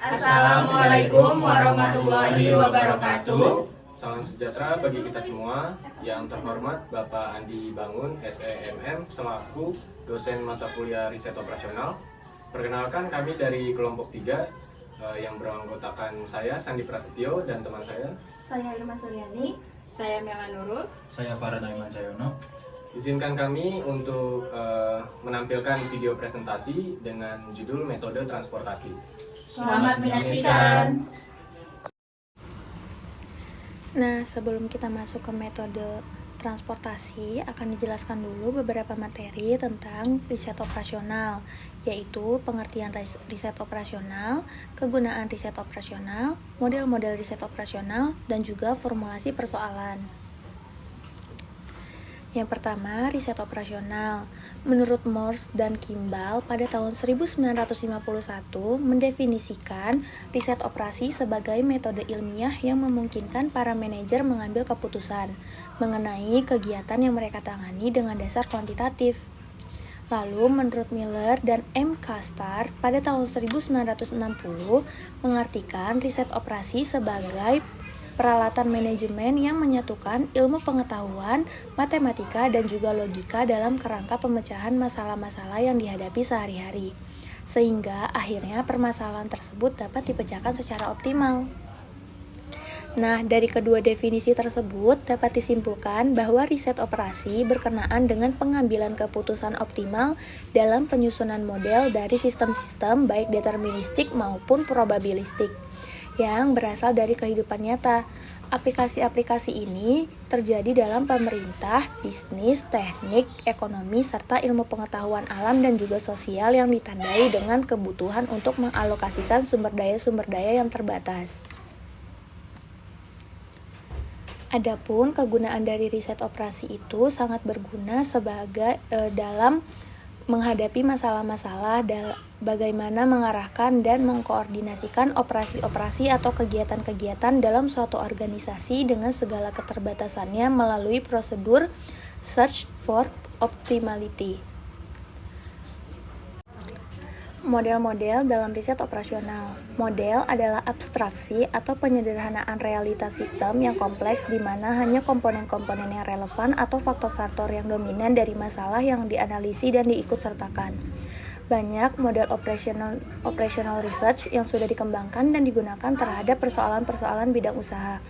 Assalamualaikum warahmatullahi wabarakatuh. Salam sejahtera bagi kita semua. Yang terhormat Bapak Andi Bangun, SEMM, selaku dosen mata kuliah riset operasional. Perkenalkan, kami dari kelompok 3 yang beranggotakan saya, Sandi Prasetyo, dan teman Saya Irma Suryani. Saya Mela Nurul. Saya Farhan Aiman Cayono. Izinkan kami untuk menampilkan video presentasi dengan judul metode transportasi. Selamat menyaksikan. Nah, sebelum kita masuk ke metode transportasi, akan dijelaskan dulu beberapa materi tentang riset operasional, yaitu pengertian riset operasional, kegunaan riset operasional, model-model riset operasional, dan juga formulasi persoalan. Yang pertama, riset operasional. Menurut Morse dan Kimball, pada tahun 1951 mendefinisikan riset operasi sebagai metode ilmiah yang memungkinkan para manajer mengambil keputusan mengenai kegiatan yang mereka tangani dengan dasar kuantitatif. Lalu, menurut Miller dan M. Castar, pada tahun 1960 mengartikan riset operasi sebagai peralatan manajemen yang menyatukan ilmu pengetahuan, matematika, dan juga logika dalam kerangka pemecahan masalah-masalah yang dihadapi sehari-hari, sehingga akhirnya permasalahan tersebut dapat dipecahkan secara optimal. Nah, dari kedua definisi tersebut dapat disimpulkan bahwa riset operasi berkenaan dengan pengambilan keputusan optimal dalam penyusunan model dari sistem-sistem baik deterministik maupun probabilistik yang berasal dari kehidupan nyata. Aplikasi-aplikasi ini terjadi dalam pemerintah, bisnis, teknik, ekonomi, serta ilmu pengetahuan alam dan juga sosial yang ditandai dengan kebutuhan untuk mengalokasikan sumber daya yang terbatas. Adapun kegunaan dari riset operasi itu sangat berguna sebagai dalam menghadapi masalah-masalah bagaimana mengarahkan dan mengkoordinasikan operasi-operasi atau kegiatan-kegiatan dalam suatu organisasi dengan segala keterbatasannya melalui prosedur search for optimality. Model-model dalam riset operasional. Model adalah abstraksi atau penyederhanaan realitas sistem yang kompleks di mana hanya komponen-komponen yang relevan atau faktor-faktor yang dominan dari masalah yang dianalisi dan diikutsertakan. Banyak model operational research yang sudah dikembangkan dan digunakan terhadap persoalan-persoalan bidang usaha.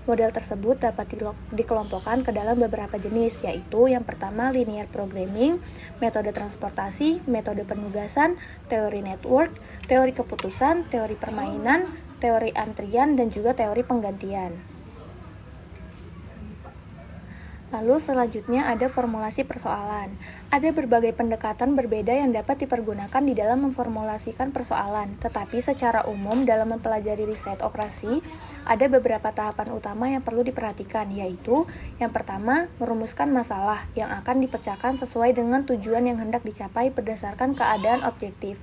Model tersebut dapat dikelompokkan ke dalam beberapa jenis, yaitu yang pertama linear programming, metode transportasi, metode penugasan, teori network, teori keputusan, teori permainan, teori antrian, dan juga teori penggantian. Lalu selanjutnya ada formulasi persoalan. Ada berbagai pendekatan berbeda yang dapat dipergunakan di dalam memformulasikan persoalan, tetapi secara umum dalam mempelajari riset operasi, ada beberapa tahapan utama yang perlu diperhatikan, yaitu yang pertama, merumuskan masalah yang akan dipecahkan sesuai dengan tujuan yang hendak dicapai berdasarkan keadaan objektif.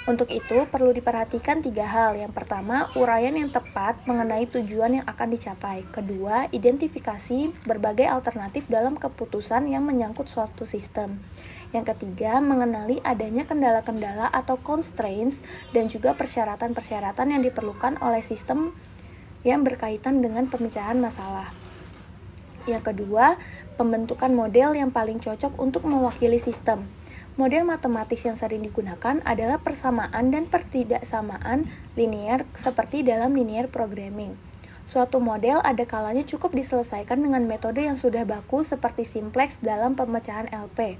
Untuk itu, perlu diperhatikan 3 hal. Yang pertama, uraian yang tepat mengenai tujuan yang akan dicapai. Kedua, identifikasi berbagai alternatif dalam keputusan yang menyangkut suatu sistem. Yang ketiga, mengenali adanya kendala-kendala atau constraints dan juga persyaratan-persyaratan yang diperlukan oleh sistem yang berkaitan dengan pemecahan masalah. Yang kedua, pembentukan model yang paling cocok untuk mewakili sistem. Model matematis yang sering digunakan adalah persamaan dan pertidaksamaan linear seperti dalam linear programming. Suatu model ada kalanya cukup diselesaikan dengan metode yang sudah baku seperti simplex dalam pemecahan LP.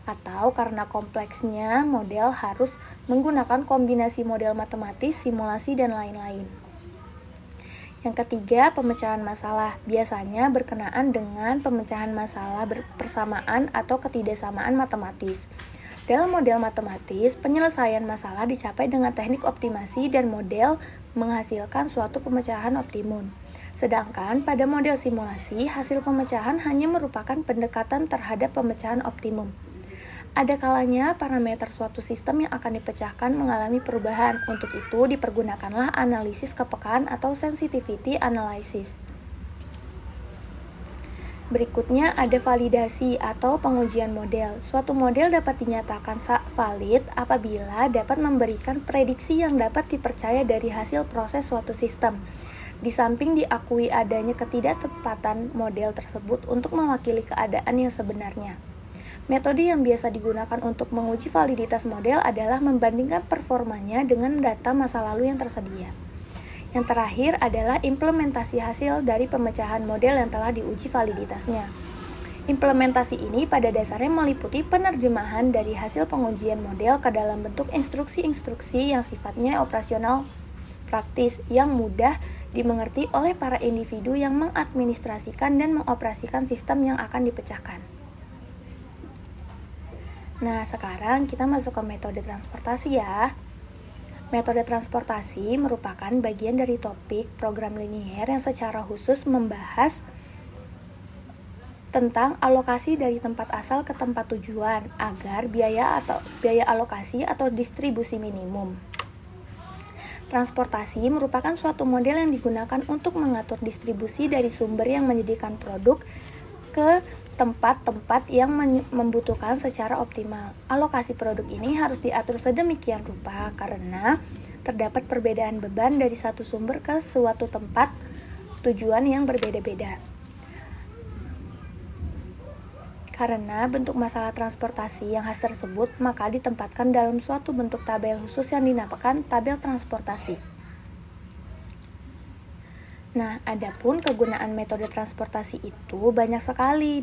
Atau karena kompleksnya model harus menggunakan kombinasi model matematis, simulasi, dan lain-lain. Yang ketiga, pemecahan masalah. Biasanya berkenaan dengan pemecahan masalah persamaan atau ketidaksamaan matematis. Dalam model matematis, penyelesaian masalah dicapai dengan teknik optimasi dan model menghasilkan suatu pemecahan optimum. Sedangkan pada model simulasi, hasil pemecahan hanya merupakan pendekatan terhadap pemecahan optimum. Ada kalanya parameter suatu sistem yang akan dipecahkan mengalami perubahan. Untuk itu dipergunakanlah analisis kepekaan atau sensitivity analysis. Berikutnya ada validasi atau pengujian model. Suatu model dapat dinyatakan valid apabila dapat memberikan prediksi yang dapat dipercaya dari hasil proses suatu sistem. Di samping diakui adanya ketidaktepatan model tersebut untuk mewakili keadaan yang sebenarnya. Metode yang biasa digunakan untuk menguji validitas model adalah membandingkan performanya dengan data masa lalu yang tersedia. Yang terakhir adalah implementasi hasil dari pemecahan model yang telah diuji validitasnya. Implementasi ini pada dasarnya meliputi penerjemahan dari hasil pengujian model ke dalam bentuk instruksi-instruksi yang sifatnya operasional praktis yang mudah dimengerti oleh para individu yang mengadministrasikan dan mengoperasikan sistem yang akan dipecahkan. Nah, sekarang kita masuk ke metode transportasi ya. Metode transportasi merupakan bagian dari topik program linier yang secara khusus membahas tentang alokasi dari tempat asal ke tempat tujuan agar biaya alokasi atau distribusi minimum. Transportasi merupakan suatu model yang digunakan untuk mengatur distribusi dari sumber yang menyediakan produk ke tempat-tempat yang membutuhkan secara optimal. Alokasi produk ini harus diatur sedemikian rupa karena terdapat perbedaan beban dari satu sumber ke suatu tempat tujuan yang berbeda-beda. Karena bentuk masalah transportasi yang khas tersebut, maka ditempatkan dalam suatu bentuk tabel khusus yang dinamakan tabel transportasi. Nah, adapun kegunaan metode transportasi itu banyak sekali,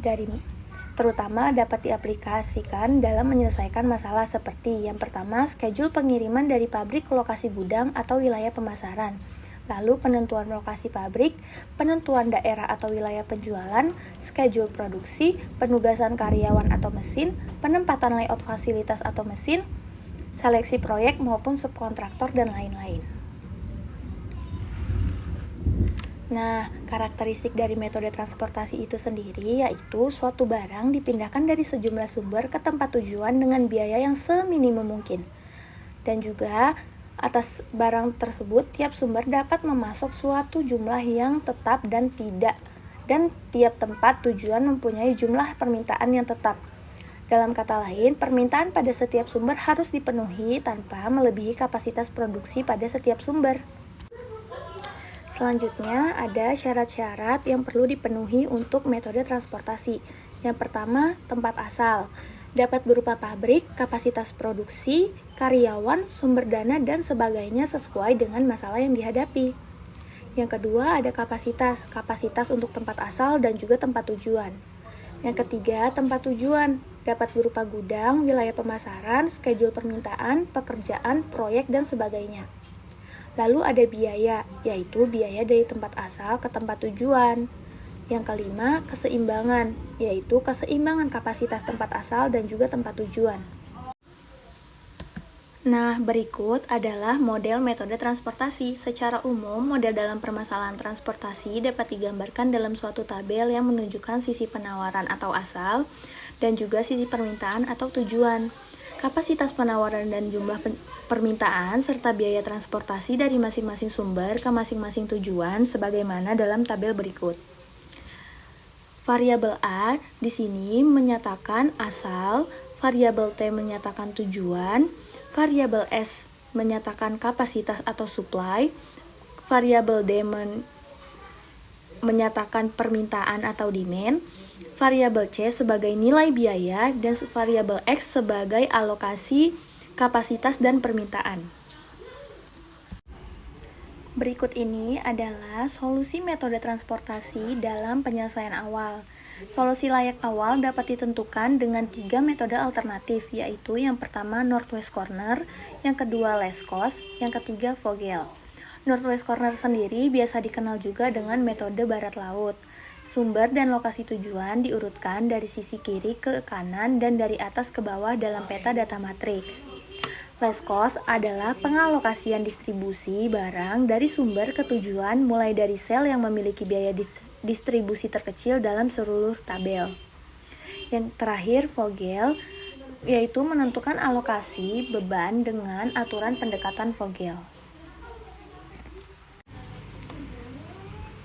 terutama dapat diaplikasikan dalam menyelesaikan masalah seperti yang pertama, schedule pengiriman dari pabrik ke lokasi gudang atau wilayah pemasaran. Lalu penentuan lokasi pabrik, penentuan daerah atau wilayah penjualan, schedule produksi, penugasan karyawan atau mesin, penempatan layout fasilitas atau mesin, seleksi proyek maupun subkontraktor, dan lain-lain. Nah, karakteristik dari metode transportasi itu sendiri yaitu suatu barang dipindahkan dari sejumlah sumber ke tempat tujuan dengan biaya yang seminimum mungkin. Dan juga atas barang tersebut, tiap sumber dapat memasok suatu jumlah yang tetap dan tiap tempat tujuan mempunyai jumlah permintaan yang tetap. Dalam kata lain, permintaan pada setiap sumber harus dipenuhi tanpa melebihi kapasitas produksi pada setiap sumber. Selanjutnya, ada syarat-syarat yang perlu dipenuhi untuk metode transportasi. Yang pertama, tempat asal. Dapat berupa pabrik, kapasitas produksi, karyawan, sumber dana, dan sebagainya sesuai dengan masalah yang dihadapi. Yang kedua ada kapasitas untuk tempat asal dan juga tempat tujuan. Yang ketiga, tempat tujuan. Dapat berupa gudang, wilayah pemasaran, schedule permintaan, pekerjaan, proyek, dan sebagainya. Lalu ada biaya, yaitu biaya dari tempat asal ke tempat tujuan. Yang kelima, keseimbangan, yaitu keseimbangan kapasitas tempat asal dan juga tempat tujuan. Nah, berikut adalah model metode transportasi. Secara umum, model dalam permasalahan transportasi dapat digambarkan dalam suatu tabel yang menunjukkan sisi penawaran atau asal dan juga sisi permintaan atau tujuan. Kapasitas penawaran dan jumlah permintaan serta biaya transportasi dari masing-masing sumber ke masing-masing tujuan sebagaimana dalam tabel berikut. Variabel A di sini menyatakan asal, variabel T menyatakan tujuan, variabel S menyatakan kapasitas atau supply, variabel D menyatakan permintaan atau demand, variabel C sebagai nilai biaya, dan variabel X sebagai alokasi, kapasitas, dan permintaan. Berikut ini adalah solusi metode transportasi dalam penyelesaian awal. Solusi layak awal dapat ditentukan dengan 3 metode alternatif, yaitu yang pertama Northwest Corner, yang kedua Lescos, yang ketiga Vogel. Northwest Corner sendiri biasa dikenal juga dengan metode barat laut. Sumber dan lokasi tujuan diurutkan dari sisi kiri ke kanan dan dari atas ke bawah dalam peta data matriks. Lescos adalah pengalokasian distribusi barang dari sumber ke tujuan mulai dari sel yang memiliki biaya distribusi terkecil dalam seluruh tabel. Yang terakhir Vogel, yaitu menentukan alokasi beban dengan aturan pendekatan Vogel.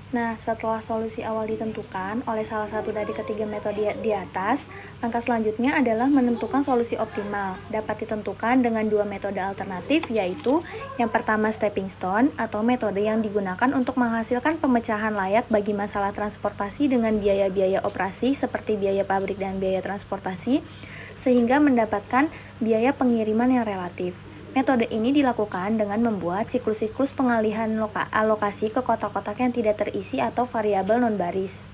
Nah, setelah solusi awal ditentukan oleh salah satu dari ketiga metode di atas, langkah selanjutnya adalah menentukan solusi optimal. Dapat ditentukan dengan dua metode alternatif, yaitu yang pertama stepping stone atau metode yang digunakan untuk menghasilkan pemecahan layak bagi masalah transportasi dengan biaya-biaya operasi seperti biaya pabrik dan biaya transportasi, sehingga mendapatkan biaya pengiriman yang relatif. Metode ini dilakukan dengan membuat siklus-siklus pengalihan alokasi ke kotak-kotak yang tidak terisi atau variabel non-baris.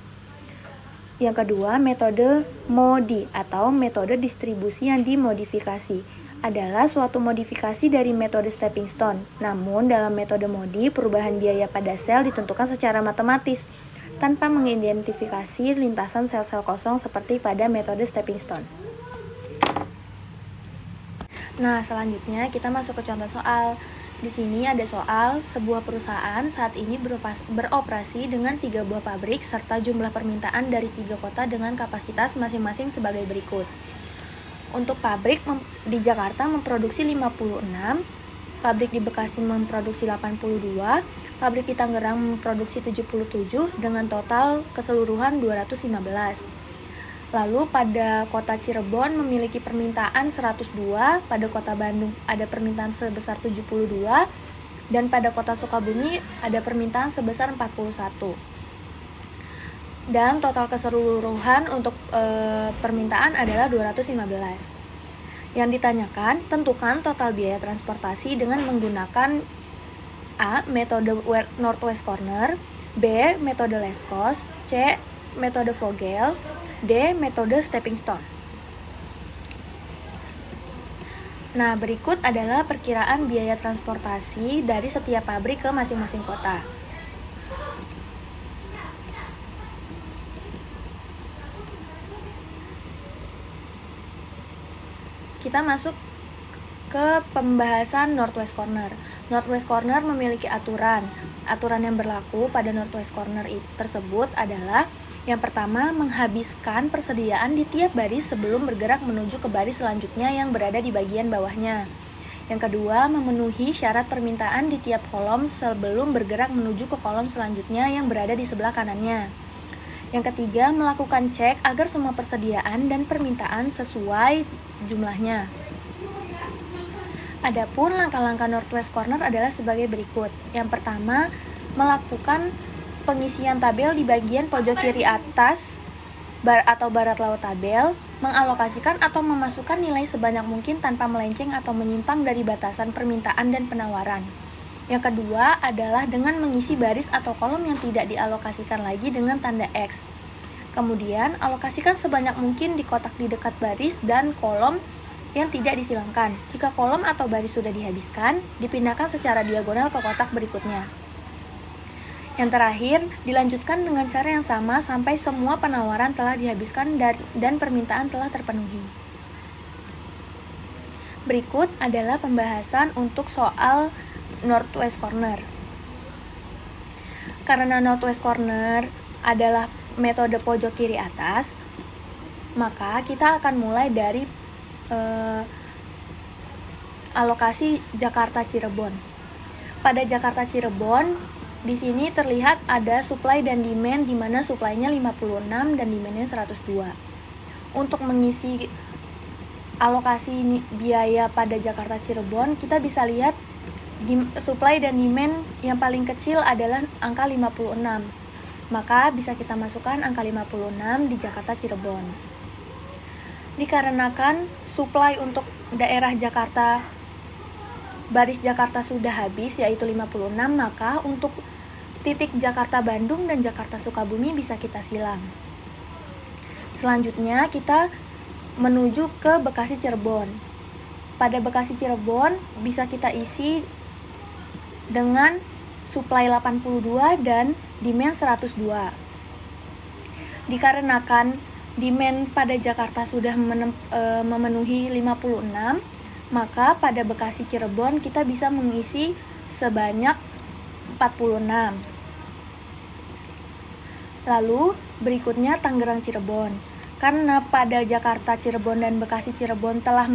Yang kedua, metode MODI atau metode distribusi yang dimodifikasi adalah suatu modifikasi dari metode stepping stone. Namun, dalam metode MODI, perubahan biaya pada sel ditentukan secara matematis tanpa mengidentifikasi lintasan sel-sel kosong seperti pada metode stepping stone. Nah, selanjutnya kita masuk ke contoh soal. Di sini ada soal, sebuah perusahaan saat ini beroperasi dengan 3 buah pabrik serta jumlah permintaan dari 3 kota dengan kapasitas masing-masing sebagai berikut. Untuk pabrik di Jakarta memproduksi 56, pabrik di Bekasi memproduksi 82, pabrik di Tangerang memproduksi 77 dengan total keseluruhan 215. Lalu pada kota Cirebon memiliki permintaan 102, pada kota Bandung ada permintaan sebesar 72, dan pada kota Sukabumi ada permintaan sebesar 41. Dan total keseluruhan untuk permintaan adalah 215. Yang ditanyakan, tentukan total biaya transportasi dengan menggunakan A. Metode Northwest Corner, B. Metode Less Cost, C. Metode Vogel, D. Metode stepping stone. Nah, berikut adalah perkiraan biaya transportasi dari setiap pabrik ke masing-masing kota. Kita masuk ke pembahasan Northwest Corner. Northwest Corner memiliki aturan. Aturan yang berlaku pada Northwest Corner tersebut adalah yang pertama, menghabiskan persediaan di tiap baris sebelum bergerak menuju ke baris selanjutnya yang berada di bagian bawahnya. Yang kedua, memenuhi syarat permintaan di tiap kolom sebelum bergerak menuju ke kolom selanjutnya yang berada di sebelah kanannya. Yang ketiga, melakukan cek agar semua persediaan dan permintaan sesuai jumlahnya. Adapun langkah-langkah Northwest Corner adalah sebagai berikut. Yang pertama, melakukan pengisian tabel di bagian pojok kiri atas atau barat laut tabel, mengalokasikan atau memasukkan nilai sebanyak mungkin tanpa melenceng atau menyimpang dari batasan permintaan dan penawaran. Yang kedua adalah dengan mengisi baris atau kolom yang tidak dialokasikan lagi dengan tanda X. Kemudian, alokasikan sebanyak mungkin di kotak di dekat baris dan kolom yang tidak disilangkan. Jika kolom atau baris sudah dihabiskan, dipindahkan secara diagonal ke kotak berikutnya. Yang terakhir, dilanjutkan dengan cara yang sama sampai semua penawaran telah dihabiskan dan permintaan telah terpenuhi. Berikut adalah pembahasan untuk soal Northwest Corner. Karena Northwest Corner adalah metode pojok kiri atas, maka kita akan mulai dari alokasi Jakarta Cirebon. Pada Jakarta Cirebon, di sini terlihat ada supply dan demand, di mana supply-nya 56 dan demand-nya 102. Untuk mengisi alokasi biaya pada Jakarta Cirebon, kita bisa lihat supply dan demand yang paling kecil adalah angka 56. Maka bisa kita masukkan angka 56 di Jakarta Cirebon. Dikarenakan supply untuk daerah Jakarta, baris Jakarta sudah habis yaitu 56, maka untuk titik Jakarta Bandung dan Jakarta Sukabumi bisa kita silang. Selanjutnya kita menuju ke Bekasi Cirebon. Pada Bekasi Cirebon bisa kita isi dengan supply 82 dan demand 102. Dikarenakan demand pada Jakarta sudah memenuhi 56, maka pada Bekasi Cirebon kita bisa mengisi sebanyak 46. Lalu berikutnya Tangerang Cirebon. Karena pada Jakarta Cirebon dan Bekasi Cirebon telah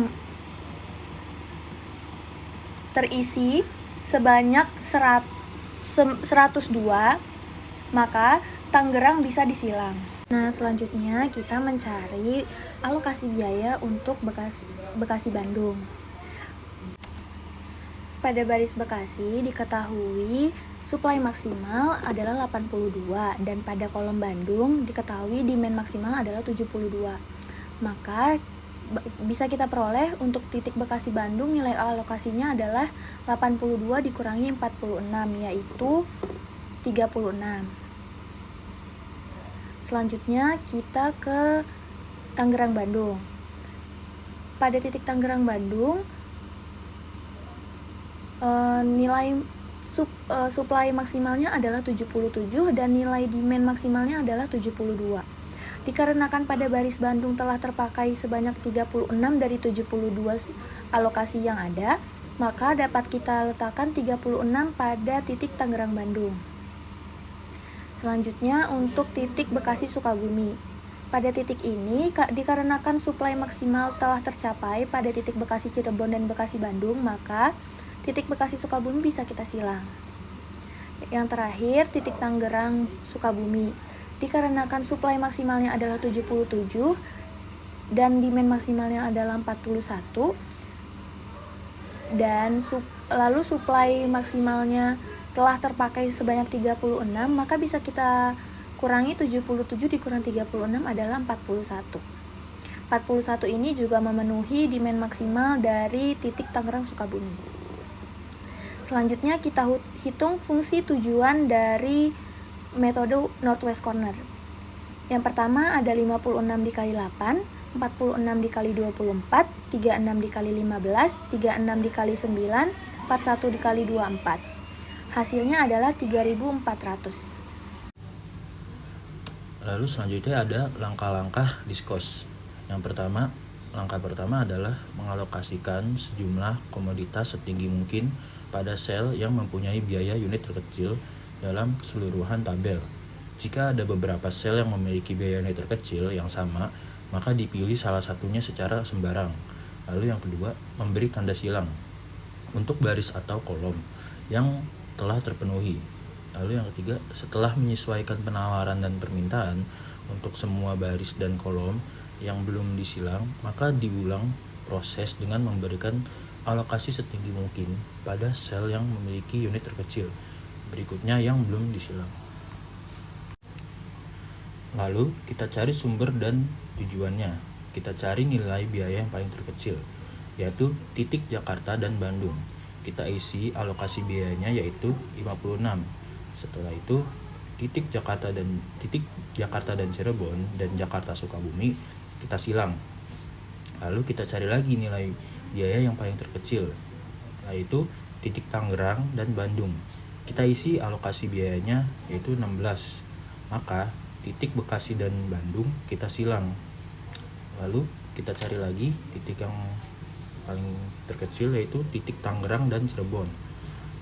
terisi sebanyak 102, maka Tangerang bisa disilang. Nah, selanjutnya kita mencari alokasi biaya untuk Bekasi Bandung. Pada baris Bekasi diketahui suplai maksimal adalah 82 dan pada kolom Bandung diketahui demand maksimal adalah 72. Maka bisa kita peroleh untuk titik Bekasi Bandung nilai alokasinya adalah 82 dikurangi 46 yaitu 36. Selanjutnya kita ke Tangerang Bandung. Pada titik Tangerang Bandung nilai suplai maksimalnya adalah 77 dan nilai demand maksimalnya adalah 72. Dikarenakan pada baris Bandung telah terpakai sebanyak 36 dari 72 alokasi yang ada, maka dapat kita letakkan 36 pada titik Tangerang Bandung. Selanjutnya untuk titik Bekasi Sukabumi. Pada titik ini dikarenakan suplai maksimal telah tercapai pada titik Bekasi Cirebon dan Bekasi Bandung, maka titik Bekasi Sukabumi bisa kita silang. Yang terakhir titik Tangerang Sukabumi. Dikarenakan suplai maksimalnya adalah 77 dan demand maksimalnya adalah 41 dan lalu suplai maksimalnya telah terpakai sebanyak 36, maka bisa kita kurangi 77 dikurang 36 adalah 41. 41 ini juga memenuhi demand maksimal dari titik Tangerang Sukabumi. Selanjutnya kita hitung fungsi tujuan dari metode Northwest Corner. Yang pertama ada 56 dikali 8, 46 dikali 24, 36 dikali 15, 36 dikali 9, 41 dikali 24. Hasilnya adalah 3.400. Lalu selanjutnya ada langkah-langkah diskos. Langkah pertama adalah mengalokasikan sejumlah komoditas setinggi mungkin pada sel yang mempunyai biaya unit terkecil dalam keseluruhan tabel. Jika ada beberapa sel yang memiliki biaya unit terkecil yang sama, maka dipilih salah satunya secara sembarang. Lalu yang kedua, memberi tanda silang untuk baris atau kolom yang telah terpenuhi. Lalu yang ketiga, setelah menyesuaikan penawaran dan permintaan untuk semua baris dan kolom yang belum disilang, maka diulang proses dengan memberikan alokasi setinggi mungkin pada sel yang memiliki unit terkecil berikutnya yang belum disilang. Lalu kita cari sumber dan tujuannya. Kita cari nilai biaya yang paling terkecil, yaitu titik Jakarta dan Bandung. Kita isi alokasi biayanya yaitu 56. Setelah itu titik Jakarta dan Cirebon dan Jakarta Sukabumi kita silang. Lalu kita cari lagi nilai biaya yang paling terkecil, yaitu titik Tangerang dan Bandung. Kita isi alokasi biayanya yaitu 16. Maka titik Bekasi dan Bandung kita silang. Lalu kita cari lagi titik yang paling terkecil yaitu titik Tangerang dan Cirebon.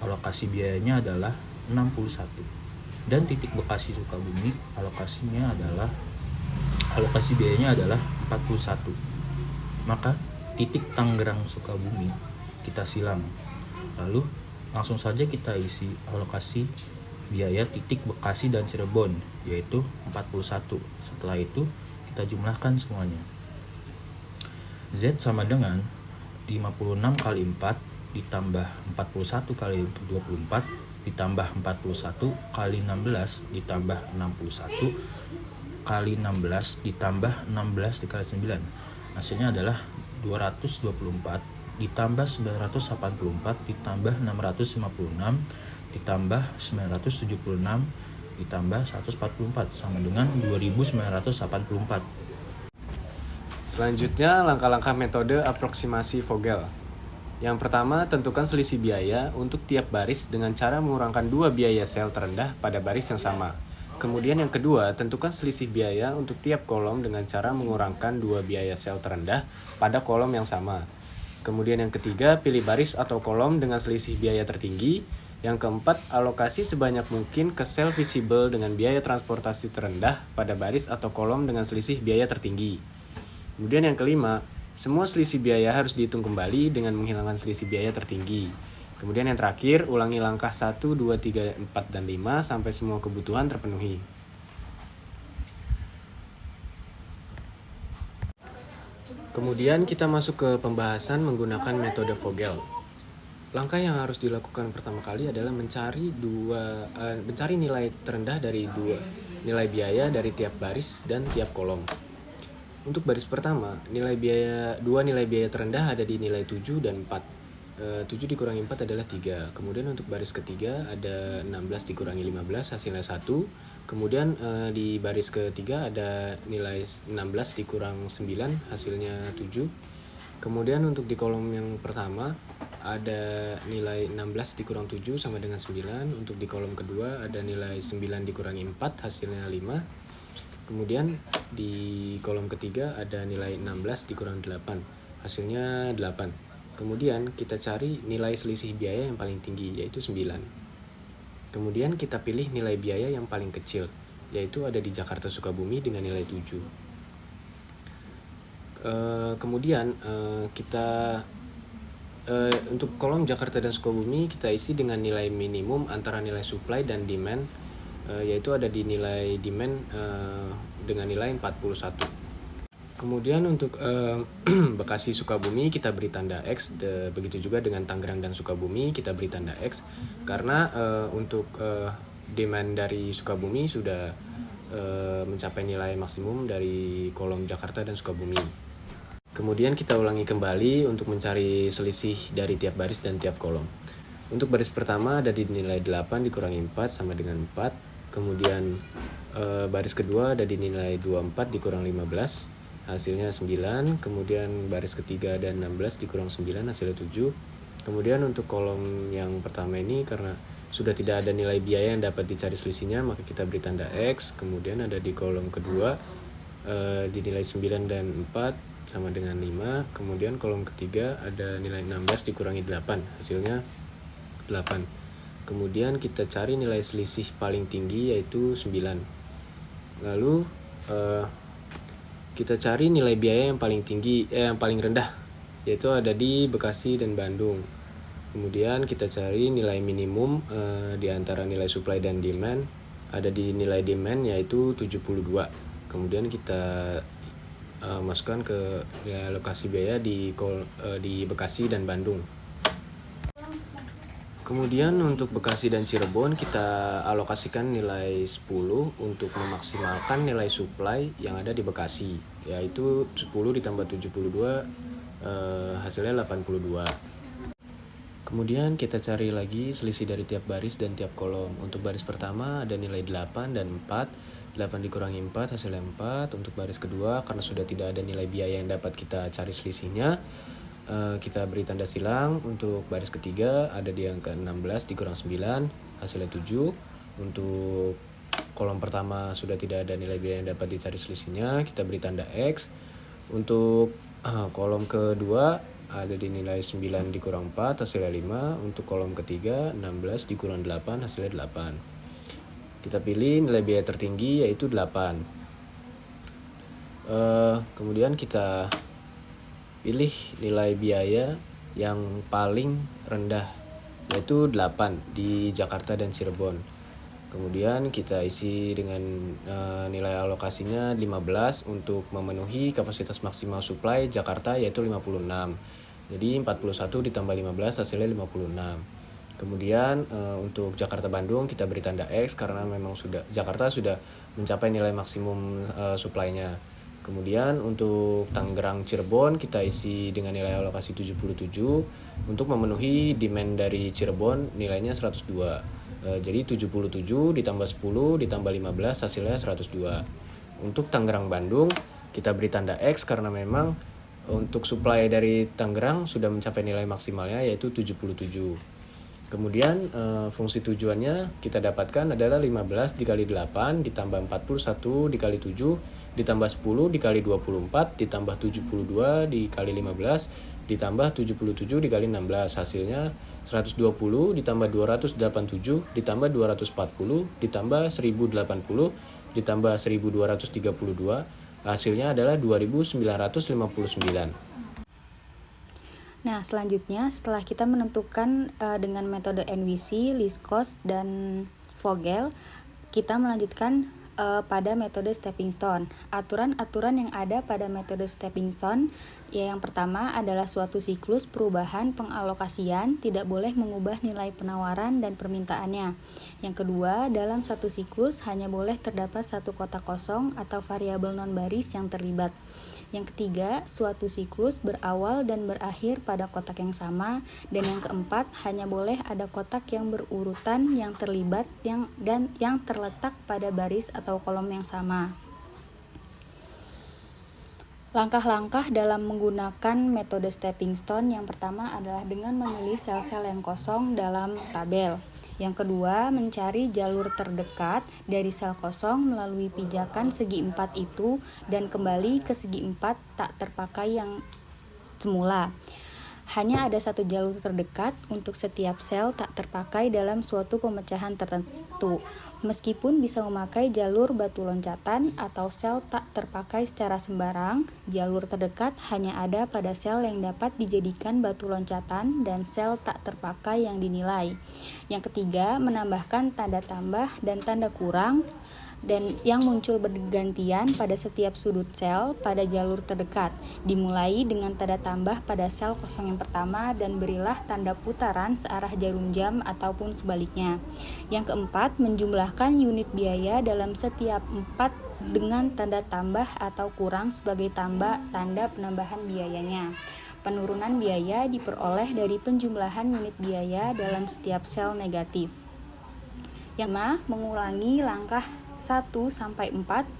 Alokasi biayanya adalah 61. Dan titik Bekasi Sukabumi alokasi biayanya adalah 41. Maka titik Tangerang Sukabumi kita silang. Lalu langsung saja kita isi alokasi biaya titik Bekasi dan Cirebon yaitu 41. Setelah itu kita jumlahkan semuanya. Z sama dengan 56 kali 4 ditambah 41 kali 24 ditambah 41 kali 16 ditambah 61 kali 16 ditambah 16 dikali 9. Hasilnya adalah 224 ditambah 984 ditambah 656 ditambah 976 ditambah 144 sama dengan 2984. Selanjutnya, langkah-langkah metode aproksimasi Vogel. Yang pertama, tentukan selisih biaya untuk tiap baris dengan cara mengurangkan dua biaya sel terendah pada baris yang sama. Kemudian yang kedua, tentukan selisih biaya untuk tiap kolom dengan cara mengurangkan dua biaya sel terendah pada kolom yang sama. Kemudian yang ketiga, pilih baris atau kolom dengan selisih biaya tertinggi. Yang keempat, alokasi sebanyak mungkin ke sel visible dengan biaya transportasi terendah pada baris atau kolom dengan selisih biaya tertinggi. Kemudian yang kelima, semua selisih biaya harus dihitung kembali dengan menghilangkan selisih biaya tertinggi. Kemudian yang terakhir, ulangi langkah 1, 2, 3, 4, dan 5 sampai semua kebutuhan terpenuhi. Kemudian kita masuk ke pembahasan menggunakan metode Vogel. Langkah yang harus dilakukan pertama kali adalah mencari nilai terendah dari nilai biaya dari tiap baris dan tiap kolom. Untuk baris pertama, dua nilai biaya terendah ada di nilai 7 dan 4. 7 dikurangi 4 adalah 3. Kemudian untuk baris ketiga ada 16 dikurangi 15 hasilnya 1. Kemudian di baris ketiga ada nilai 16 dikurang 9 hasilnya 7. Kemudian untuk di kolom yang pertama ada nilai 16 dikurang 7 sama dengan 9. Untuk di kolom kedua ada nilai 9 dikurangi 4 hasilnya 5. Kemudian di kolom ketiga ada nilai 16 dikurang 8 hasilnya 8. Kemudian kita cari nilai selisih biaya yang paling tinggi, yaitu 9. Kemudian kita pilih nilai biaya yang paling kecil, yaitu ada di Jakarta Sukabumi dengan nilai 7. Kemudian kita untuk kolom Jakarta dan Sukabumi kita isi dengan nilai minimum antara nilai supply dan demand, yaitu ada di nilai demand dengan nilai 41. Kemudian untuk Bekasi Sukabumi kita beri tanda X, begitu juga dengan Tangerang dan Sukabumi kita beri tanda X karena untuk demand dari Sukabumi sudah mencapai nilai maksimum dari kolom Jakarta dan Sukabumi. Kemudian kita ulangi kembali untuk mencari selisih dari tiap baris dan tiap kolom. Untuk baris pertama ada di nilai 8 dikurangi 4 sama dengan 4. Kemudian baris kedua ada di nilai 24 dikurang 15 hasilnya 9. Kemudian baris ketiga dan 16 dikurang 9 hasilnya 7. Kemudian untuk kolom yang pertama ini karena sudah tidak ada nilai biaya yang dapat dicari selisihnya maka kita beri tanda X. Kemudian ada di kolom kedua di nilai 9 dan 4 sama dengan 5. Kemudian kolom ketiga ada nilai 16 dikurangi 8 hasilnya 8. Kemudian kita cari nilai selisih paling tinggi yaitu 9. Lalu kita cari nilai biaya yang paling tinggi, yang paling rendah, yaitu ada di Bekasi dan Bandung. Kemudian kita cari nilai minimum di antara nilai supply dan demand, ada di nilai demand yaitu 72. Kemudian kita masukkan ke nilai alokasi biaya di Bekasi dan Bandung. Kemudian untuk Bekasi dan Cirebon kita alokasikan nilai 10 untuk memaksimalkan nilai supply yang ada di Bekasi, yaitu 10 ditambah 72 hasilnya 82. Kemudian kita cari lagi selisih dari tiap baris dan tiap kolom. Untuk baris pertama ada nilai 8 dan 4. 8 dikurangi 4 hasilnya 4. Untuk baris kedua karena sudah tidak ada nilai biaya yang dapat kita cari selisihnya, kita beri tanda silang. Untuk baris ketiga ada di angka 16 dikurang 9 hasilnya 7. Untuk kolom pertama sudah tidak ada nilai biaya yang dapat dicari selisihnya, kita beri tanda X. Untuk kolom kedua ada di nilai 9 dikurang 4 hasilnya 5. Untuk kolom ketiga 16 dikurang 8 hasilnya 8. Kita pilih nilai biaya tertinggi yaitu 8. Kemudian kita pilih nilai biaya yang paling rendah yaitu 8 di Jakarta dan Cirebon. Kemudian kita isi dengan nilai alokasinya 15 untuk memenuhi kapasitas maksimal supply Jakarta yaitu 56. Jadi 41 ditambah 15 hasilnya 56. Kemudian untuk Jakarta Bandung kita beri tanda X karena memang Jakarta sudah mencapai nilai maksimum supply-nya. Kemudian untuk Tangerang Cirebon kita isi dengan nilai alokasi 77 untuk memenuhi demand dari Cirebon nilainya 102. Jadi 77 ditambah 10 ditambah 15 hasilnya 102. Untuk Tangerang Bandung kita beri tanda X karena memang untuk supply dari Tangerang sudah mencapai nilai maksimalnya yaitu 77. Kemudian fungsi tujuannya kita dapatkan adalah 15 dikali 8 ditambah 41 dikali 7 ditambah 10 dikali 24 ditambah 72 dikali 15 ditambah 77 dikali 16 hasilnya 120 ditambah 287 ditambah 240 ditambah 1080 ditambah 1232 hasilnya adalah 2959. Nah, selanjutnya setelah kita menentukan dengan metode NVC, least cost, dan Vogel, kita melanjutkan pada metode stepping stone. Aturan-aturan yang ada pada metode stepping stone, yang pertama adalah suatu siklus perubahan pengalokasian tidak boleh mengubah nilai penawaran dan permintaannya. Yang kedua, dalam satu siklus hanya boleh terdapat satu kotak kosong atau variabel non-baris yang terlibat. Yang ketiga, suatu siklus berawal dan berakhir pada kotak yang sama. Dan yang keempat, hanya boleh ada kotak yang berurutan yang terlibat dan yang terletak pada baris atau kolom yang sama. Langkah-langkah dalam menggunakan metode stepping stone yang pertama adalah dengan memilih sel-sel yang kosong dalam tabel. Yang kedua, mencari jalur terdekat dari sel kosong melalui pijakan segi 4 itu dan kembali ke segi 4 tak terpakai yang semula. Hanya ada satu jalur terdekat untuk setiap sel tak terpakai dalam suatu pemecahan tertentu. Meskipun bisa memakai jalur batu loncatan atau sel tak terpakai secara sembarang, jalur terdekat hanya ada pada sel yang dapat dijadikan batu loncatan dan sel tak terpakai yang dinilai. Yang ketiga, menambahkan tanda tambah dan tanda kurang dan yang muncul bergantian pada setiap sudut sel pada jalur terdekat. Dimulai dengan tanda tambah pada sel kosong yang pertama dan berilah tanda putaran searah jarum jam ataupun sebaliknya. Yang keempat, menjumlahkan unit biaya dalam setiap 4 dengan tanda tambah atau kurang sebagai tanda penambahan biayanya. Penurunan biaya diperoleh dari penjumlahan unit biaya dalam setiap sel negatif. Yang kelima, mengulangi langkah 1-4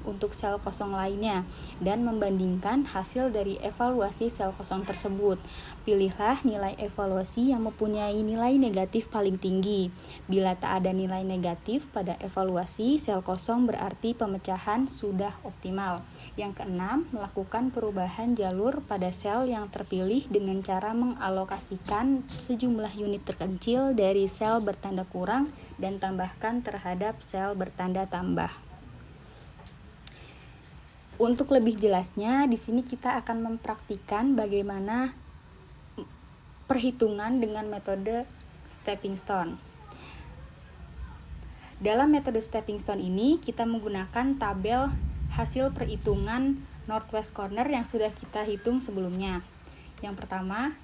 untuk sel kosong lainnya dan membandingkan hasil dari evaluasi sel kosong tersebut. Pilihlah nilai evaluasi yang mempunyai nilai negatif paling tinggi. Bila tak ada nilai negatif pada evaluasi sel kosong berarti pemecahan sudah optimal. Yang keenam, melakukan perubahan jalur pada sel yang terpilih dengan cara mengalokasikan sejumlah unit terkecil dari sel bertanda kurang dan tambahkan terhadap sel bertanda tambah. Untuk lebih jelasnya, di sini kita akan mempraktikkan bagaimana perhitungan dengan metode stepping stone. Dalam metode stepping stone ini, kita menggunakan tabel hasil perhitungan northwest corner yang sudah kita hitung sebelumnya. Yang pertama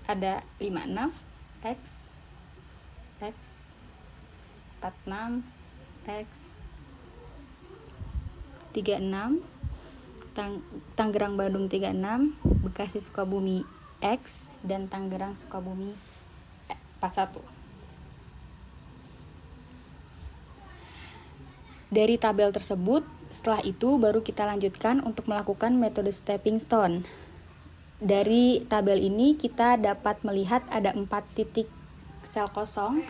ada 56 X 46 X 36 Tangerang Bandung 36, Bekasi Sukabumi X, dan Tangerang Sukabumi 41. Dari tabel tersebut, setelah itu baru kita lanjutkan untuk melakukan metode stepping stone. Dari tabel ini kita dapat melihat ada 4 titik sel kosong.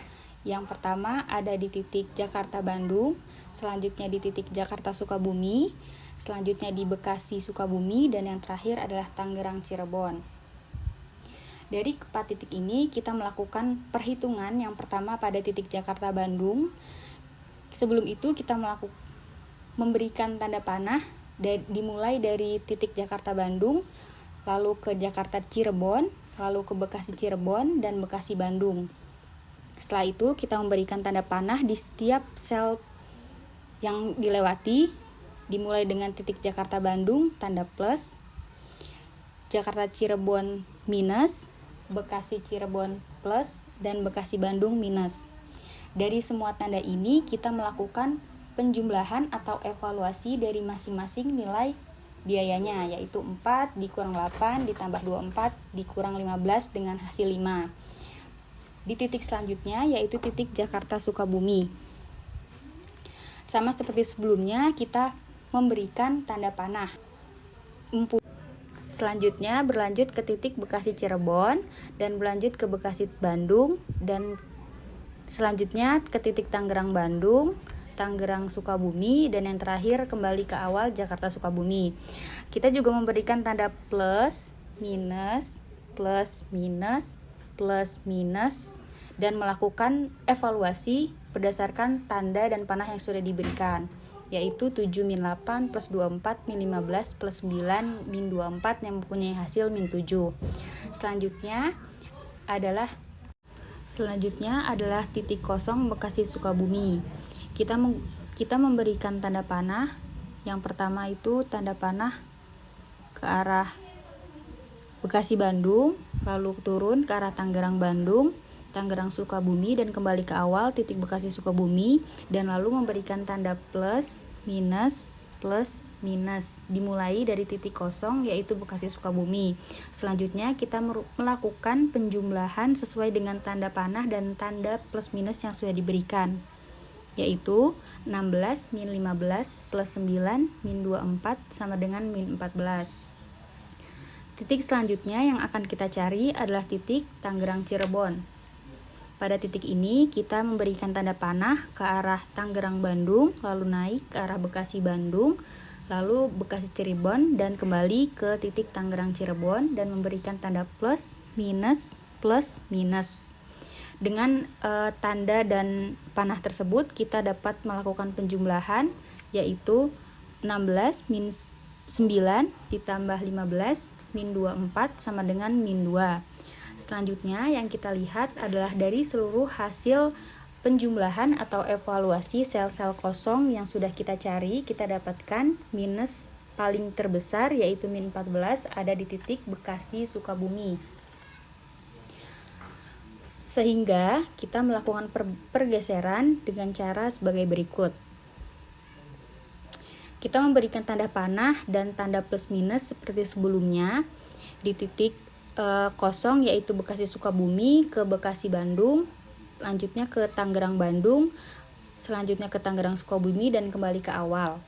Yang pertama ada di titik Jakarta Bandung, selanjutnya di titik Jakarta Sukabumi, selanjutnya di Bekasi Sukabumi, dan yang terakhir adalah Tangerang Cirebon. Dari 4 titik ini kita melakukan perhitungan yang pertama pada titik Jakarta Bandung. Sebelum itu kita memberikan tanda panah dimulai dari titik Jakarta Bandung, lalu ke Jakarta Cirebon, lalu ke Bekasi Cirebon, dan Bekasi Bandung. Setelah itu kita memberikan tanda panah di setiap sel yang dilewati, dimulai dengan titik Jakarta Bandung, tanda plus, Jakarta Cirebon minus, Bekasi Cirebon plus, dan Bekasi Bandung minus. Dari semua tanda ini kita melakukan penjumlahan atau evaluasi dari masing-masing nilai biayanya, yaitu 4 dikurang 8 ditambah 24 dikurang 15 dengan hasil 5. Di titik selanjutnya yaitu titik Jakarta Sukabumi. Sama seperti sebelumnya, kita memberikan tanda panah. Selanjutnya berlanjut ke titik Bekasi Cirebon dan berlanjut ke Bekasi Bandung, dan selanjutnya ke titik Tangerang Bandung, Tangerang Sukabumi, dan yang terakhir kembali ke awal Jakarta Sukabumi. Kita juga memberikan tanda plus, minus, plus, minus, plus, minus, dan melakukan evaluasi berdasarkan tanda dan panah yang sudah diberikan. yaitu 7 min 8 plus 24 min 15 plus 9 min 24 yang mempunyai hasil min 7. Selanjutnya adalah titik kosong Bekasi Sukabumi. Kita memberikan tanda panah. Yang pertama itu tanda panah ke arah Bekasi Bandung, lalu turun ke arah Tangerang Bandung, Tangerang Sukabumi, dan kembali ke awal titik Bekasi Sukabumi, dan lalu memberikan tanda plus, minus, plus, minus, dimulai dari titik kosong yaitu Bekasi Sukabumi. Selanjutnya kita melakukan penjumlahan sesuai dengan tanda panah dan tanda plus minus yang sudah diberikan, yaitu 16 min 15 plus 9 min 24 sama dengan min 14. Titik selanjutnya yang akan kita cari adalah titik Tangerang Cirebon. Pada titik ini kita memberikan tanda panah ke arah Tangerang Bandung, lalu naik ke arah Bekasi Bandung, lalu Bekasi Cirebon, dan kembali ke titik Tangerang Cirebon dan memberikan tanda plus, minus, plus, minus. Dengan tanda dan panah tersebut kita dapat melakukan penjumlahan, yaitu 16 min 9 ditambah 15 min 24 sama dengan min 2. Selanjutnya yang kita lihat adalah dari seluruh hasil penjumlahan atau evaluasi sel-sel kosong yang sudah kita cari, kita dapatkan minus paling terbesar yaitu min 14 ada di titik Bekasi Sukabumi. Sehingga kita melakukan pergeseran dengan cara sebagai berikut. Kita memberikan tanda panah dan tanda plus minus seperti sebelumnya di titik kosong yaitu Bekasi Sukabumi ke Bekasi Bandung, selanjutnya ke Tangerang Bandung, selanjutnya ke Tangerang Sukabumi, dan kembali ke awal.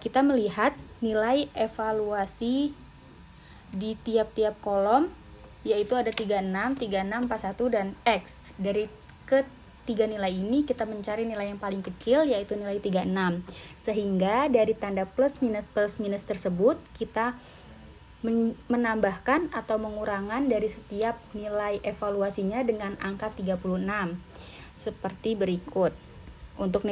Kita melihat nilai evaluasi di tiap-tiap kolom yaitu ada 36, 36, 41, dan X. Dari ketiga nilai ini kita mencari nilai yang paling kecil yaitu nilai 36. Sehingga dari tanda plus minus tersebut kita menambahkan atau mengurangan dari setiap nilai evaluasinya dengan angka 36 seperti berikut. Untuk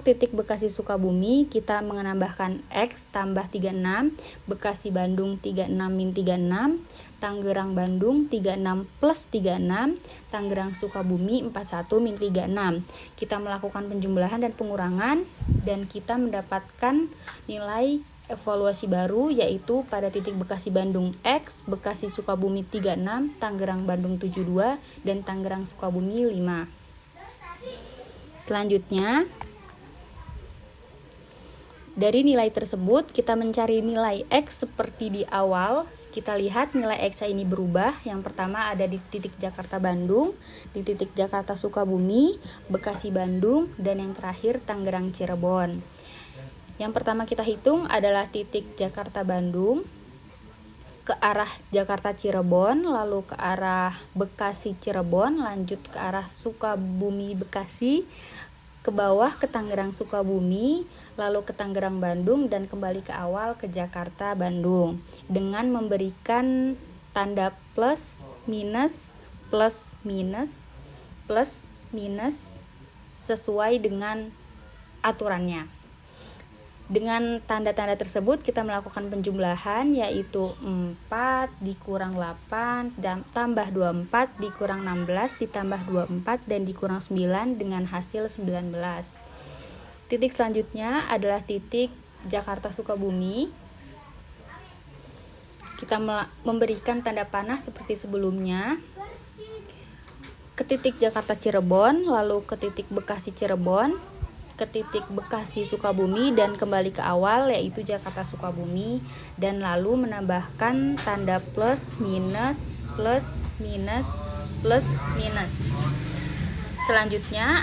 titik Bekasi Sukabumi kita menambahkan X tambah 36, Bekasi Bandung 36 min 36, Tangerang Bandung 36 plus 36, Tangerang Sukabumi 41 min 36. Kita melakukan penjumlahan dan pengurangan dan kita mendapatkan nilai evaluasi baru yaitu pada titik Bekasi Bandung X, Bekasi Sukabumi 36, Tangerang Bandung 72, dan Tangerang Sukabumi 5. Selanjutnya, dari nilai tersebut kita mencari nilai X seperti di awal. Kita lihat nilai X ini berubah. Yang pertama ada di titik Jakarta Bandung, di titik Jakarta Sukabumi, Bekasi Bandung, dan yang terakhir Tangerang Cirebon. Yang pertama kita hitung adalah titik Jakarta Bandung ke arah Jakarta Cirebon, lalu ke arah Bekasi Cirebon, lanjut ke arah Sukabumi Bekasi, ke bawah ke Tangerang Sukabumi, lalu ke Tangerang Bandung, dan kembali ke awal ke Jakarta Bandung dengan memberikan tanda plus minus plus minus plus minus sesuai dengan aturannya. Dengan tanda-tanda tersebut kita melakukan penjumlahan yaitu 4 dikurang 8 dan tambah 24 dikurang 16 ditambah 24 dan dikurang 9 dengan hasil 19. Titik selanjutnya adalah titik Jakarta Sukabumi. Kita memberikan tanda panah seperti sebelumnya ke titik Jakarta Cirebon, lalu ke titik Bekasi Cirebon, ke titik Bekasi Sukabumi, dan kembali ke awal yaitu Jakarta Sukabumi, dan lalu menambahkan tanda plus minus plus minus plus minus. Selanjutnya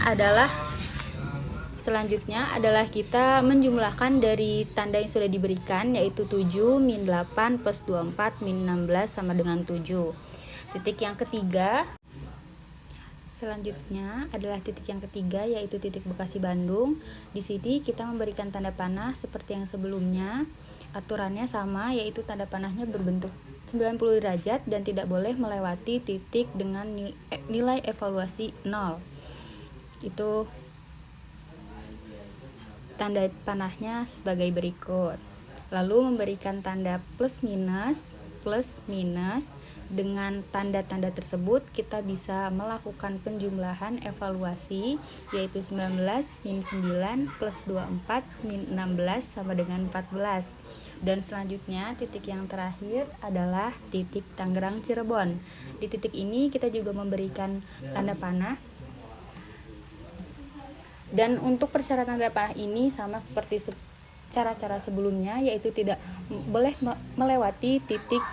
adalah kita menjumlahkan dari tanda yang sudah diberikan yaitu 7 min 8 plus 24 min 16 sama dengan 7. Titik yang ketiga Selanjutnya adalah titik yang ketiga yaitu titik Bekasi Bandung. Di sini kita memberikan tanda panah seperti yang sebelumnya. Aturannya sama yaitu tanda panahnya berbentuk 90 derajat dan tidak boleh melewati titik dengan nilai evaluasi 0. Itu tanda panahnya sebagai berikut. Lalu memberikan tanda plus minus. Dengan tanda-tanda tersebut kita bisa melakukan penjumlahan evaluasi, yaitu 19 min 9 plus 24 min 16 sama dengan 14. Dan selanjutnya titik yang terakhir adalah titik Tangerang Cirebon. Di titik ini kita juga memberikan tanda panah. Dan untuk persyaratan tanda panah ini sama seperti cara-cara sebelumnya, yaitu tidak boleh melewati titik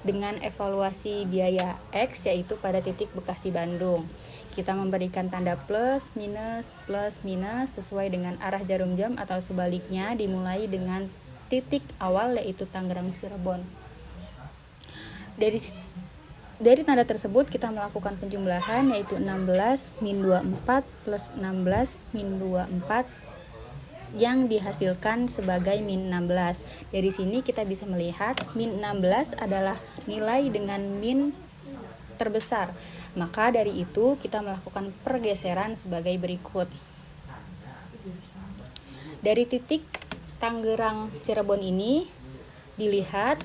dengan evaluasi biaya X, yaitu pada titik Bekasi Bandung. Kita memberikan tanda plus minus sesuai dengan arah jarum jam atau sebaliknya, dimulai dengan titik awal yaitu Tangerang Cirebon. Dari tanda tersebut kita melakukan penjumlahan, yaitu 16 min 24 plus 16 min 24 yang dihasilkan sebagai min 16. Dari sini kita bisa melihat min 16 adalah nilai dengan min terbesar. Maka dari itu kita melakukan pergeseran sebagai berikut. Dari titik Tangerang Cirebon ini dilihat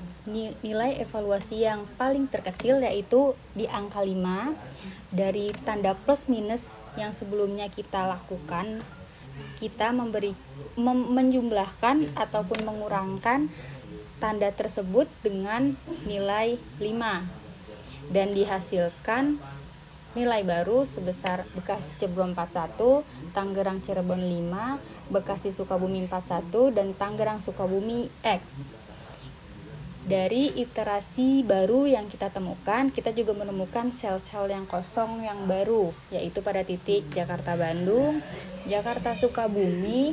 nilai evaluasi yang paling terkecil, yaitu di angka 5. Dari tanda plus minus yang sebelumnya kita lakukan, kita menjumlahkan ataupun mengurangkan tanda tersebut dengan nilai 5 dan dihasilkan nilai baru sebesar Bekasi Cirebon 41, Tangerang Cirebon 5, Bekasi Sukabumi 41, dan Tangerang Sukabumi X. Dari iterasi baru yang kita temukan, kita juga menemukan sel-sel yang kosong yang baru, yaitu pada titik Jakarta Bandung, Jakarta Sukabumi,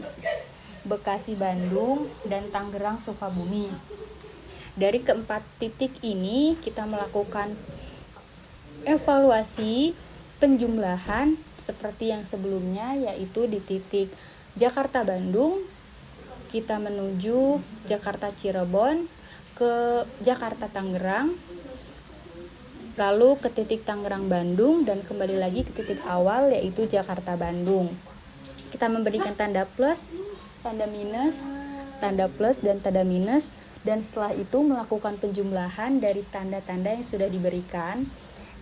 Bekasi Bandung, dan Tangerang Sukabumi. Dari keempat titik ini kita melakukan evaluasi penjumlahan seperti yang sebelumnya, yaitu di titik Jakarta Bandung kita menuju Jakarta Cirebon, ke Jakarta Tangerang, lalu ke titik Tangerang Bandung, dan kembali lagi ke titik awal yaitu Jakarta Bandung. Kita memberikan tanda plus, tanda minus, tanda plus dan tanda minus, dan setelah itu melakukan penjumlahan dari tanda-tanda yang sudah diberikan,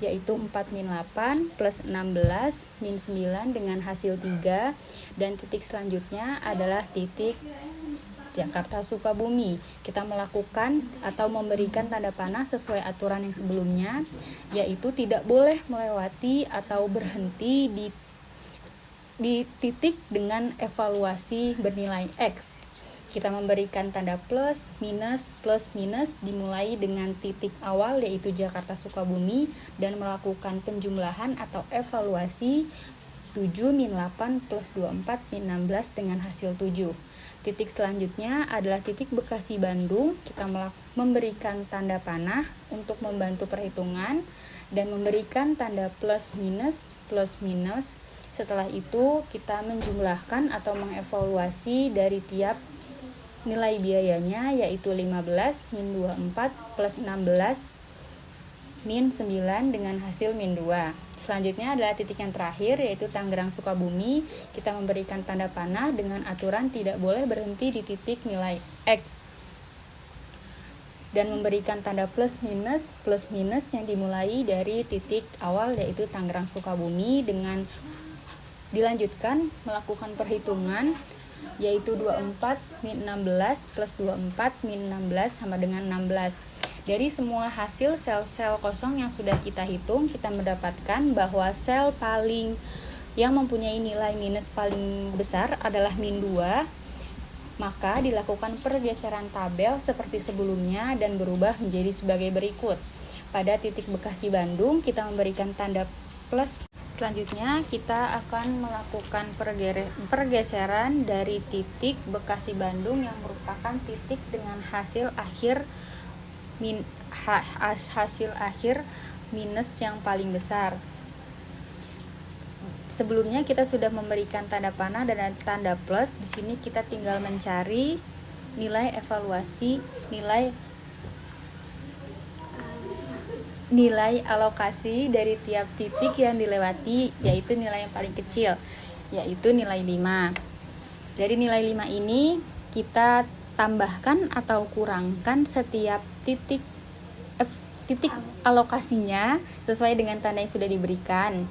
yaitu 4 min 8 plus 16 min 9 dengan hasil 3, dan titik selanjutnya adalah titik Jakarta Sukabumi. Kita melakukan atau memberikan tanda panah sesuai aturan yang sebelumnya, yaitu tidak boleh melewati atau berhenti di titik dengan evaluasi bernilai X. Kita memberikan tanda plus minus dimulai dengan titik awal yaitu Jakarta Sukabumi dan melakukan penjumlahan atau evaluasi 7 min 8 plus 24 min 16 dengan hasil 7. Titik selanjutnya adalah titik Bekasi Bandung. Kita memberikan tanda panah untuk membantu perhitungan dan memberikan tanda plus minus. Setelah itu kita menjumlahkan atau mengevaluasi dari tiap nilai biayanya, yaitu 15 min 24 plus 16 min 9 dengan hasil min 2. Selanjutnya adalah titik yang terakhir, yaitu Tangerang Sukabumi. Kita memberikan tanda panah dengan aturan tidak boleh berhenti di titik nilai X dan memberikan tanda plus minus yang dimulai dari titik awal yaitu Tangerang Sukabumi, dengan dilanjutkan melakukan perhitungan, yaitu 24 min 16 plus 24 min 16 sama dengan 16. Dari semua hasil sel-sel kosong yang sudah kita hitung, kita mendapatkan bahwa sel paling yang mempunyai nilai minus paling besar adalah min 2. Maka dilakukan pergeseran tabel seperti sebelumnya dan berubah menjadi sebagai berikut. Pada titik Bekasi Bandung kita memberikan tanda plus. Selanjutnya kita akan melakukan pergeseran dari titik Bekasi Bandung yang merupakan titik dengan hasil akhir minus yang paling besar. Sebelumnya kita sudah memberikan tanda panah dan tanda plus. Di sini kita tinggal mencari nilai evaluasi, nilai alokasi dari tiap titik yang dilewati, yaitu nilai yang paling kecil, yaitu nilai 5. Dari nilai 5 ini kita tambahkan atau kurangkan setiap titik alokasinya sesuai dengan tanda yang sudah diberikan.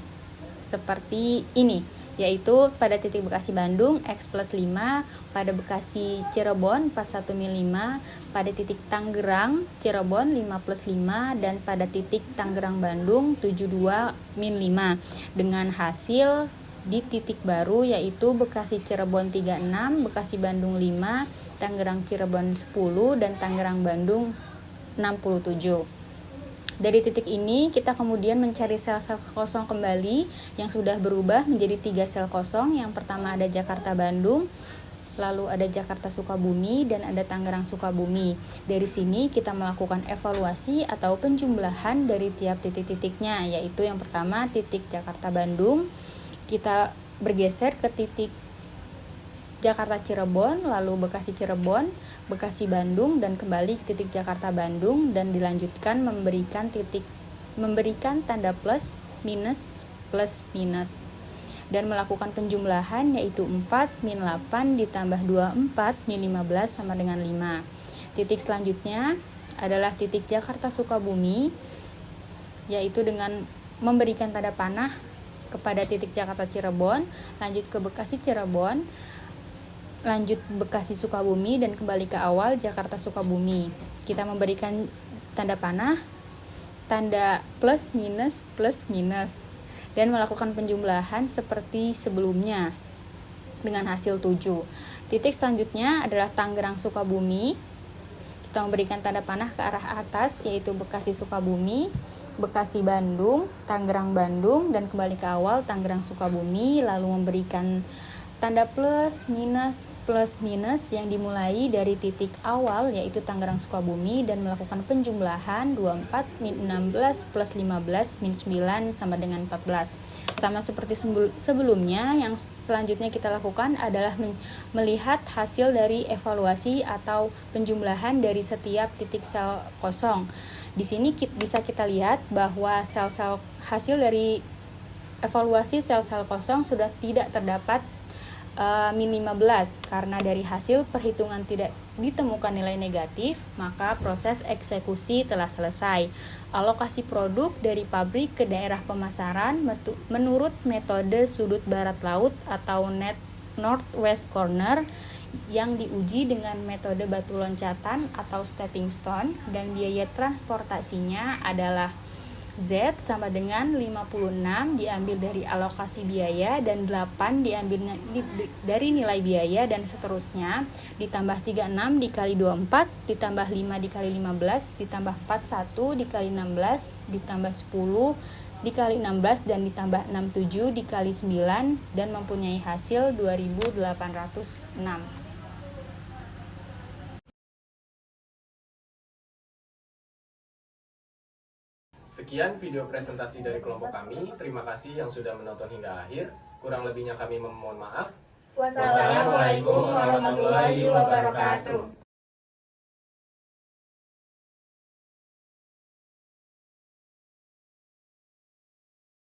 Seperti ini, yaitu pada titik Bekasi Bandung X plus 5, pada Bekasi Cirebon 41 min 5, pada titik Tangerang Cirebon 5 plus 5, dan pada titik Tangerang Bandung 72 min 5, dengan hasil di titik baru yaitu Bekasi Cirebon 36, Bekasi Bandung 5, Tangerang Cirebon 10, dan Tangerang Bandung 67. Dari titik ini kita kemudian mencari sel-sel kosong kembali yang sudah berubah menjadi 3 sel kosong. Yang pertama ada Jakarta Bandung, lalu ada Jakarta Sukabumi, dan ada Tangerang Sukabumi. Dari sini kita melakukan evaluasi atau penjumlahan dari tiap titik-titiknya, yaitu yang pertama titik Jakarta Bandung, kita bergeser ke titik Jakarta Cirebon, lalu Bekasi Cirebon, Bekasi Bandung, dan kembali ke titik Jakarta Bandung, dan dilanjutkan memberikan tanda plus, minus, dan melakukan penjumlahan yaitu 4 min 8 ditambah 24 min 15 sama dengan 5. Titik selanjutnya adalah titik Jakarta Sukabumi, yaitu dengan memberikan tanda panah kepada titik Jakarta Cirebon, lanjut ke Bekasi Cirebon, lanjut Bekasi Sukabumi, dan kembali ke awal Jakarta Sukabumi. Kita memberikan tanda panah, tanda plus minus, dan melakukan penjumlahan seperti sebelumnya dengan hasil 7. Titik selanjutnya adalah Tangerang Sukabumi. Kita memberikan tanda panah ke arah atas yaitu Bekasi Sukabumi, Bekasi Bandung, Tangerang Bandung, dan kembali ke awal Tangerang Sukabumi, lalu memberikan tanda plus minus yang dimulai dari titik awal yaitu Tangerang Sukabumi, dan melakukan penjumlahan 24 min 16 plus 15 min 9 sama dengan 14. Sama seperti sebelumnya, yang selanjutnya kita lakukan adalah melihat hasil dari evaluasi atau penjumlahan dari setiap titik sel kosong. Di sini bisa kita lihat bahwa sel-sel hasil dari evaluasi sel-sel kosong sudah tidak terdapat min 15, karena dari hasil perhitungan tidak ditemukan nilai negatif, maka proses eksekusi telah selesai. Alokasi produk dari pabrik ke daerah pemasaran menurut metode sudut barat laut atau net northwest corner yang diuji dengan metode batu loncatan atau stepping stone, dan biaya transportasinya adalah Z sama dengan 56 diambil dari alokasi biaya, dan 8 diambil dari nilai biaya, dan seterusnya, ditambah 36 dikali 24, ditambah 5 dikali 15, ditambah 41 dikali 16, ditambah 10 dikali 16, dan ditambah 67 dikali 9, dan mempunyai hasil 2806. Sekian video presentasi dari kelompok kami. Terima kasih yang sudah menonton hingga akhir. Kurang lebihnya kami memohon maaf. Wassalamualaikum warahmatullahi wabarakatuh.